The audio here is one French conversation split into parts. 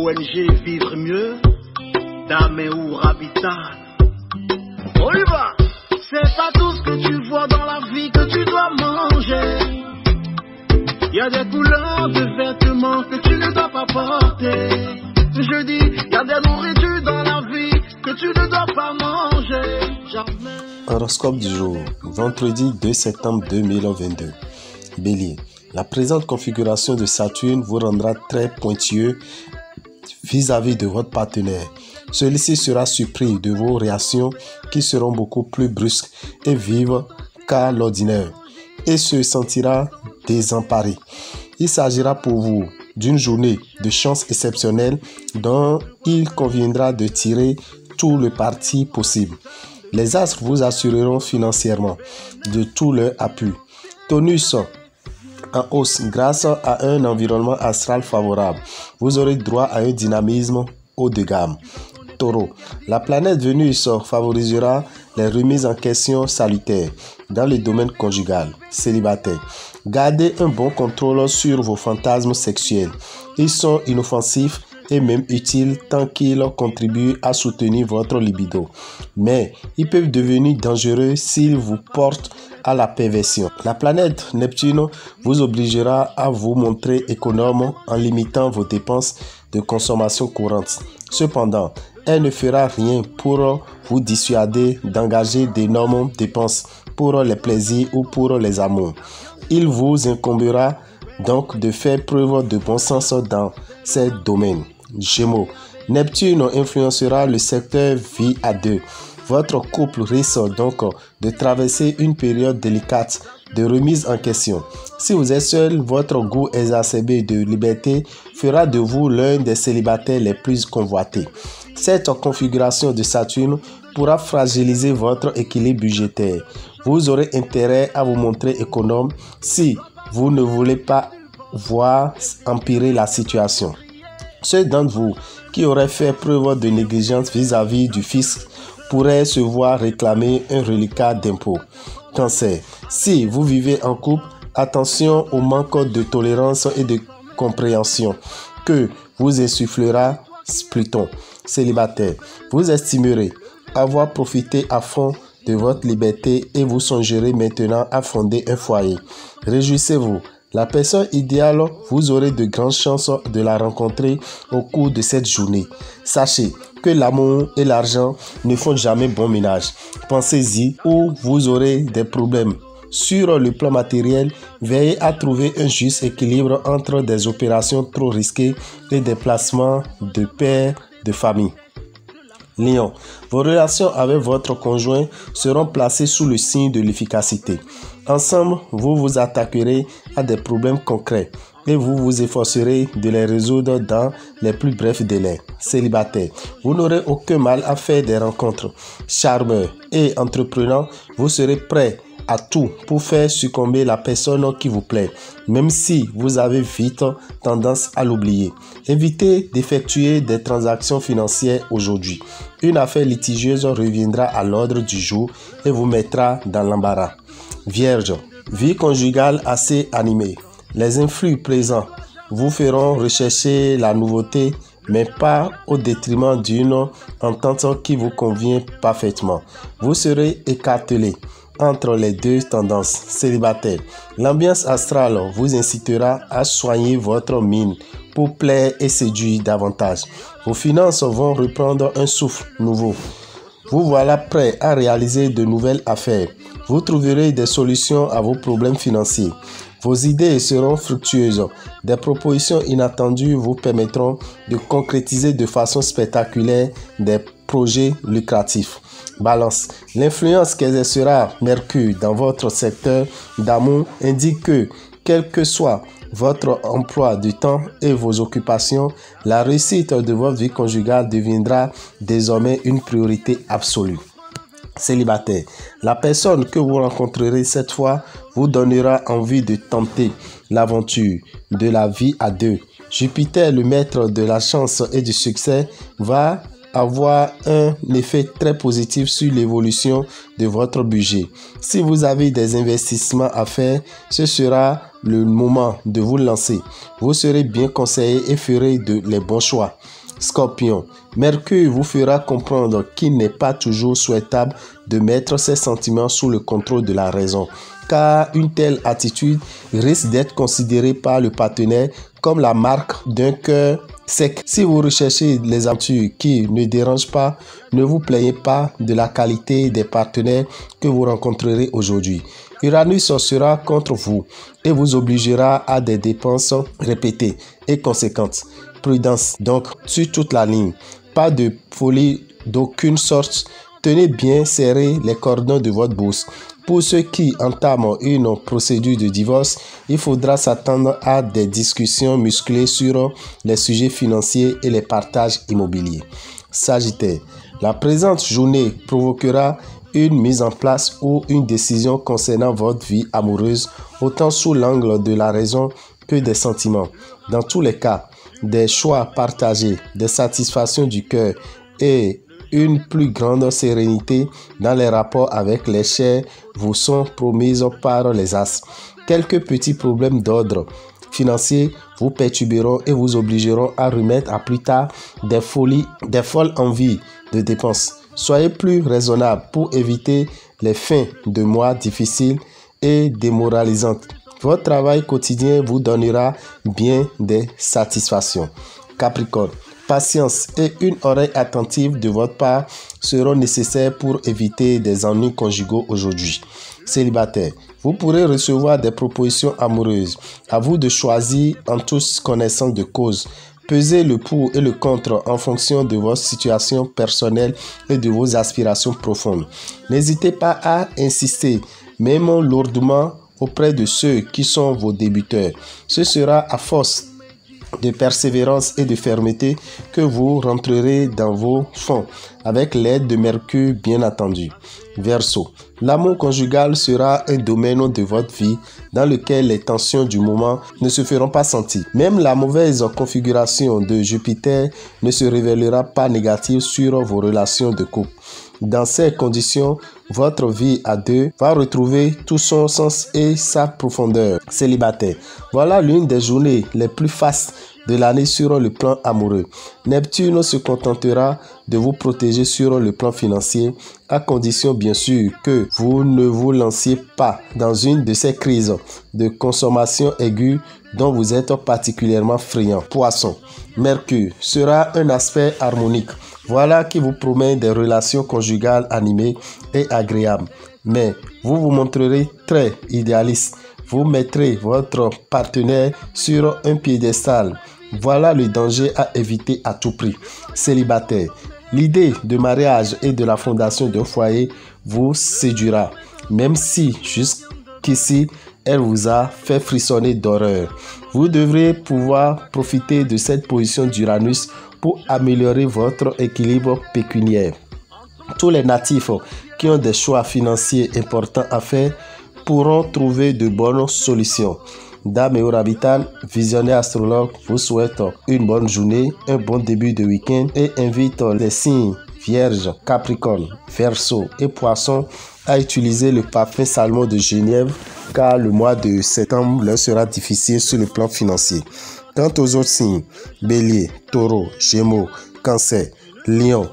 ONG Vivre Mieux, Daméou Habitat. On y va. C'est pas tout ce que tu vois dans la vie que tu dois manger. Il y a des couleurs de vêtements que tu ne dois pas porter. Je dis, il y a des nourritures dans la vie que tu ne dois pas manger. Jamais. Horoscope du jour, vendredi 2 septembre 2022. Bélier, la présente configuration de Saturne vous rendra très pointilleux vis-à-vis de votre partenaire. Celui-ci sera surpris de vos réactions qui seront beaucoup plus brusques et vives qu'à l'ordinaire et se sentira désemparé. Il s'agira pour vous d'une journée de chance exceptionnelle dont il conviendra de tirer tout le parti possible. Les astres vous assureront financièrement de tout leur appui. Tonus en hausse grâce à un environnement astral favorable. Vous aurez droit à un dynamisme haut de gamme. Taureau, la planète Vénus favorisera les remises en question salutaires dans le domaine conjugal. Célibataire, gardez un bon contrôle sur vos fantasmes sexuels. Ils sont inoffensifs et même utiles tant qu'ils contribuent à soutenir votre libido. Mais ils peuvent devenir dangereux s'ils vous portent à la perversion. La planète Neptune vous obligera à vous montrer économe en limitant vos dépenses de consommation courante. Cependant, elle ne fera rien pour vous dissuader d'engager d'énormes dépenses pour les plaisirs ou pour les amours. Il vous incombera donc de faire preuve de bon sens dans ces domaines. Gémeaux, Neptune influencera le secteur vie à deux. Votre couple risque donc de traverser une période délicate de remise en question. Si vous êtes seul, votre goût exacerbé de liberté fera de vous l'un des célibataires les plus convoités. Cette configuration de Saturne pourra fragiliser votre équilibre budgétaire. Vous aurez intérêt à vous montrer économe si vous ne voulez pas voir empirer la situation. Ceux d'entre vous qui auraient fait preuve de négligence vis-à-vis du fisc pourraient se voir réclamer un reliquat d'impôt. Cancer, si vous vivez en couple, attention au manque de tolérance et de compréhension que vous insufflera Pluton. Célibataire, vous estimerez avoir profité à fond de votre liberté et vous songerez maintenant à fonder un foyer. Réjouissez-vous. La personne idéale, vous aurez de grandes chances de la rencontrer au cours de cette journée. Sachez que l'amour et l'argent ne font jamais bon ménage. Pensez-y ou vous aurez des problèmes. Sur le plan matériel, veillez à trouver un juste équilibre entre des opérations trop risquées et des placements de père de famille. Lion, vos relations avec votre conjoint seront placées sous le signe de l'efficacité. Ensemble, vous vous attaquerez à des problèmes concrets et vous vous efforcerez de les résoudre dans les plus brefs délais. Célibataire, vous n'aurez aucun mal à faire des rencontres. Charmeur et entreprenant, vous serez prêt à tout pour faire succomber la personne qui vous plaît, même si vous avez vite tendance à l'oublier. Évitez d'effectuer des transactions financières aujourd'hui. Une affaire litigieuse reviendra à l'ordre du jour et vous mettra dans l'embarras. Vierge, vie conjugale assez animée. Les influx présents vous feront rechercher la nouveauté, mais pas au détriment d'une entente qui vous convient parfaitement. Vous serez écartelé entre les deux tendances. Célibataire, l'ambiance astrale vous incitera à soigner votre mine pour plaire et séduire davantage. Vos finances vont reprendre un souffle nouveau. Vous voilà prêt à réaliser de nouvelles affaires. Vous trouverez des solutions à vos problèmes financiers. Vos idées seront fructueuses. Des propositions inattendues vous permettront de concrétiser de façon spectaculaire des projets lucratifs. Balance, l'influence qu'exercera Mercure dans votre secteur d'amour indique que, quel que soit votre emploi du temps et vos occupations, la réussite de votre vie conjugale deviendra désormais une priorité absolue. Célibataire, la personne que vous rencontrerez cette fois vous donnera envie de tenter l'aventure de la vie à deux. Jupiter, le maître de la chance et du succès, va avoir un effet très positif sur l'évolution de votre budget. Si vous avez des investissements à faire, ce sera le moment de vous lancer. Vous serez bien conseillé et ferez les bons choix. Scorpion, Mercure vous fera comprendre qu'il n'est pas toujours souhaitable de mettre ses sentiments sous le contrôle de la raison, car une telle attitude risque d'être considérée par le partenaire comme la marque d'un cœur sec. Si vous recherchez les aventures qui ne dérangent pas, ne vous plaignez pas de la qualité des partenaires que vous rencontrerez aujourd'hui. Uranus sera contre vous et vous obligera à des dépenses répétées et conséquentes. Prudence donc sur toute la ligne. Pas de folie d'aucune sorte. Tenez bien serré les cordons de votre bourse. Pour ceux qui entament une procédure de divorce, il faudra s'attendre à des discussions musclées sur les sujets financiers et les partages immobiliers. Sagittaire, la présente journée provoquera une mise en place ou une décision concernant votre vie amoureuse, autant sous l'angle de la raison que des sentiments. Dans tous les cas, des choix partagés, des satisfactions du cœur et une plus grande sérénité dans les rapports avec les chers vous sont promises par les astres. Quelques petits problèmes d'ordre financier vous perturberont et vous obligeront à remettre à plus tard des folles envies de dépenses. Soyez plus raisonnable pour éviter les fins de mois difficiles et démoralisantes. Votre travail quotidien vous donnera bien des satisfactions. Capricorne, patience et une oreille attentive de votre part seront nécessaires pour éviter des ennuis conjugaux aujourd'hui. Célibataire, vous pourrez recevoir des propositions amoureuses. À vous de choisir en toute connaissance de cause. Pesez le pour et le contre en fonction de votre situation personnelle et de vos aspirations profondes. N'hésitez pas à insister, même lourdement, auprès de ceux qui sont vos débuteurs. Ce sera à force de persévérance et de fermeté que vous rentrerez dans vos fonds, avec l'aide de Mercure bien entendu. Verseau, l'amour conjugal sera un domaine de votre vie dans lequel les tensions du moment ne se feront pas sentir. Même la mauvaise configuration de Jupiter ne se révélera pas négative sur vos relations de couple. Dans ces conditions, votre vie à deux va retrouver tout son sens et sa profondeur. Célibataire, voilà l'une des journées les plus fastes de l'année sur le plan amoureux. Neptune se contentera de vous protéger sur le plan financier, à condition bien sûr que vous ne vous lanciez pas dans une de ces crises de consommation aiguë dont vous êtes particulièrement friand. Poisson, Mercure sera un aspect harmonique. Voilà qui vous promet des relations conjugales animées et agréables. Mais vous vous montrerez très idéaliste. Vous mettrez votre partenaire sur un piédestal. Voilà le danger à éviter à tout prix. Célibataire, l'idée de mariage et de la fondation d'un foyer vous séduira, même si jusqu'ici, elle vous a fait frissonner d'horreur. Vous devrez pouvoir profiter de cette position d'Uranus pour améliorer votre équilibre pécuniaire. Tous les natifs qui ont des choix financiers importants à faire pourront trouver de bonnes solutions. Dame et Orabitan, visionnaire astrologue, vous souhaite une bonne journée, un bon début de week-end et invite les signes Vierge, Capricorne, Verseau et Poisson à utiliser le parfum Salmon de Genève car le mois de septembre leur sera difficile sur le plan financier. Quant aux autres signes, Bélier, Taureau, Gémeaux, Cancer, Lion,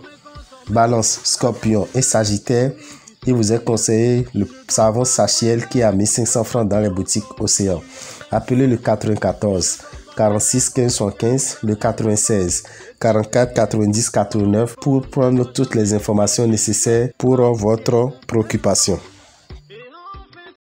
Balance, Scorpion et Sagittaire, il vous est conseillé le savon Sachiel qui a mis 500 francs dans les boutiques Océan. Appelez le 94 46 15 75, le 96 44 90 89 pour prendre toutes les informations nécessaires pour votre préoccupation.